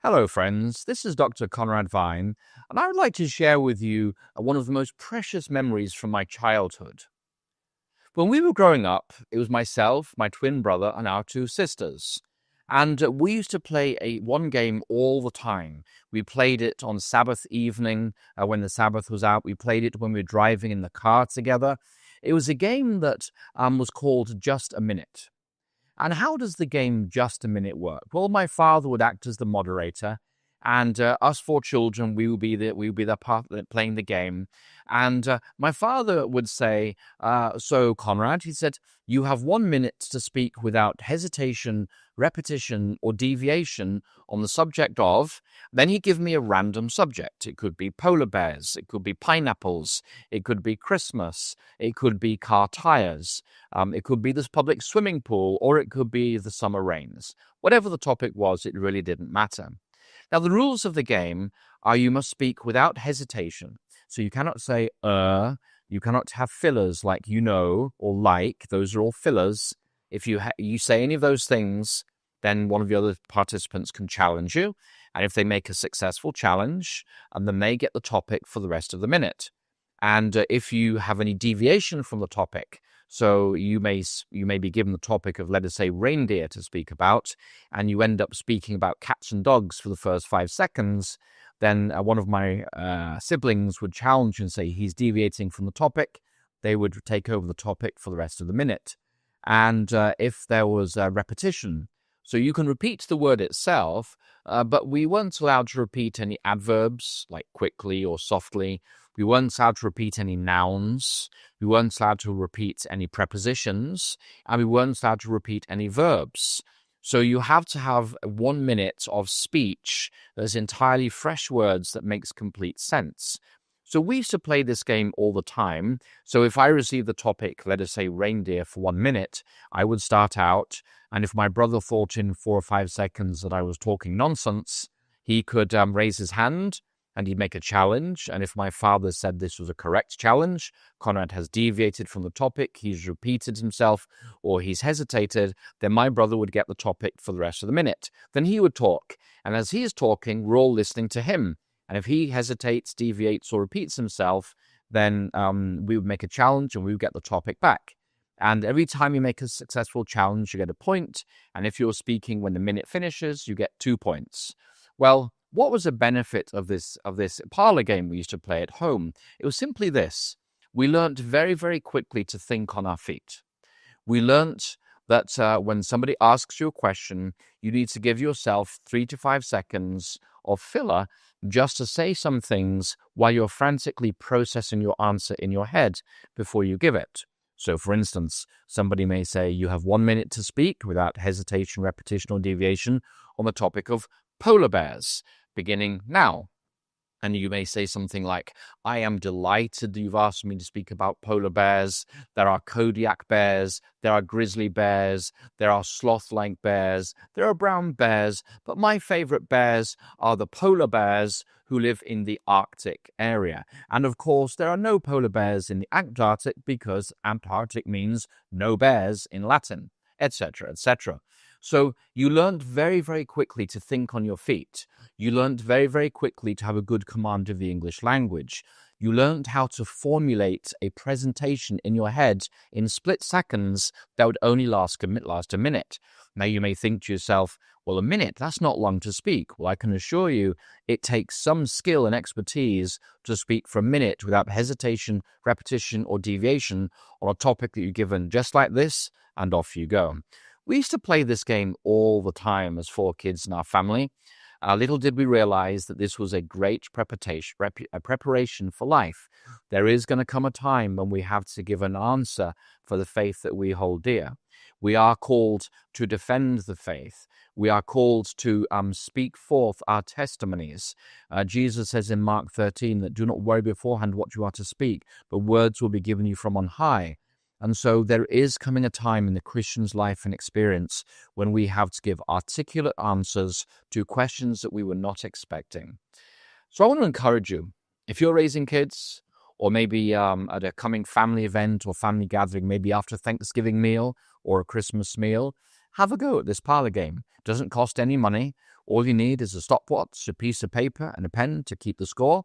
Hello, friends. This is Dr. Conrad Vine, and I would like to share with you one of the most precious memories from my childhood. When we were growing up, it was myself, my twin brother, and our two sisters. And we used to play one game all the time. We played it on Sabbath evening when the Sabbath was out. We played it when we were driving in the car together. It was a game that was called Just a Minute. And how does the game Just a Minute work? Well, my father would act as the moderator, and us four children, we would be the part that playing the game. And my father would say, "So, Conrad," he said, "you have 1 minute to speak without hesitation, repetition, or deviation on the subject of." Then he'd give me a random subject. It could be polar bears, it could be pineapples, it could be Christmas, it could be car tires. It could be this public swimming pool, or it could be the summer rains. Whatever the topic was, it really didn't matter. Now, the rules of the game are you must speak without hesitation. So you cannot say, you cannot have fillers like or like. Those are all fillers. If you say any of those things, then one of the other participants can challenge you. And if they make a successful challenge, then they get the topic for the rest of the minute. And if you have any deviation from the topic, so you may be given the topic of, let us say, reindeer to speak about, and you end up speaking about cats and dogs for the first 5 seconds, then one of my siblings would challenge and say he's deviating from the topic. They would take over the topic for the rest of the minute. And if there was a repetition, so you can repeat the word itself, but we weren't allowed to repeat any adverbs like quickly or softly. We weren't allowed to repeat any nouns. We weren't allowed to repeat any prepositions, and we weren't allowed to repeat any verbs. So you have to have 1 minute of speech that's entirely fresh words that makes complete sense. So we used to play this game all the time. So if I received the topic, let us say reindeer, for 1 minute, I would start out, and if my brother thought in 4 or 5 seconds that I was talking nonsense, he could raise his hand and he'd make a challenge. And if my father said this was a correct challenge, Conrad has deviated from the topic, he's repeated himself, or he's hesitated, then my brother would get the topic for the rest of the minute. Then he would talk. And as he is talking, we're all listening to him. And if he hesitates, deviates, or repeats himself, then we would make a challenge and we would get the topic back. And every time you make a successful challenge, you get a point. And if you're speaking when the minute finishes, you get 2 points. Well, what was the benefit of this parlor game we used to play at home? It was simply this. We learnt very, very quickly to think on our feet. We learnt that when somebody asks you a question, you need to give yourself 3 to 5 seconds of filler just to say some things while you're frantically processing your answer in your head before you give it. So, for instance, somebody may say you have 1 minute to speak without hesitation, repetition, or deviation on the topic of polar bears, beginning now. And you may say something like, I am delighted that you've asked me to speak about polar bears. There are Kodiak bears, there are grizzly bears, there are sloth-like bears, there are brown bears, but my favorite bears are the polar bears who live in the Arctic area. And of course, there are no polar bears in the Antarctic because Antarctic means no bears in Latin, etc., etc. So you learned very, very quickly to think on your feet. You learned very, very quickly to have a good command of the English language. You learned how to formulate a presentation in your head in split seconds that would only last a minute. Now you may think to yourself, well, a minute, that's not long to speak. Well, I can assure you it takes some skill and expertise to speak for a minute without hesitation, repetition, or deviation on a topic that you're given just like this, and off you go. We used to play this game all the time as 4 kids in our family. Little did we realize that this was a great preparation for life. There is going to come a time when we have to give an answer for the faith that we hold dear. We are called to defend the faith. We are called to speak forth our testimonies. Jesus says in Mark 13 that do not worry beforehand what you are to speak, but words will be given you from on high. And so there is coming a time in the Christian's life and experience when we have to give articulate answers to questions that we were not expecting. So I want to encourage you, if you're raising kids, or maybe at a coming family event or family gathering, maybe after a Thanksgiving meal or a Christmas meal, have a go at this parlor game. It doesn't cost any money. All you need is a stopwatch, a piece of paper, and a pen to keep the score,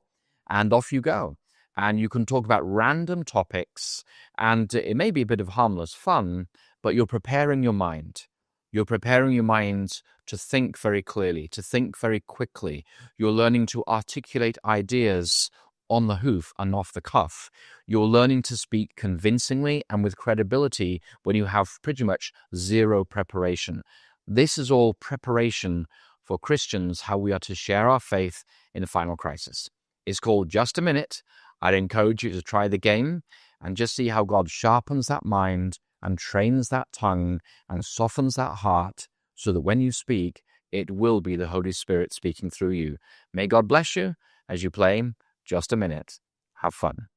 and off you go. And you can talk about random topics, and it may be a bit of harmless fun, but you're preparing your mind. You're preparing your mind to think very clearly, to think very quickly. You're learning to articulate ideas on the hoof and off the cuff. You're learning to speak convincingly and with credibility when you have pretty much zero preparation. This is all preparation for Christians, how we are to share our faith in the final crisis. It's called Just a Minute. I'd encourage you to try the game and just see how God sharpens that mind and trains that tongue and softens that heart so that when you speak, it will be the Holy Spirit speaking through you. May God bless you as you play Just a Minute. Have fun.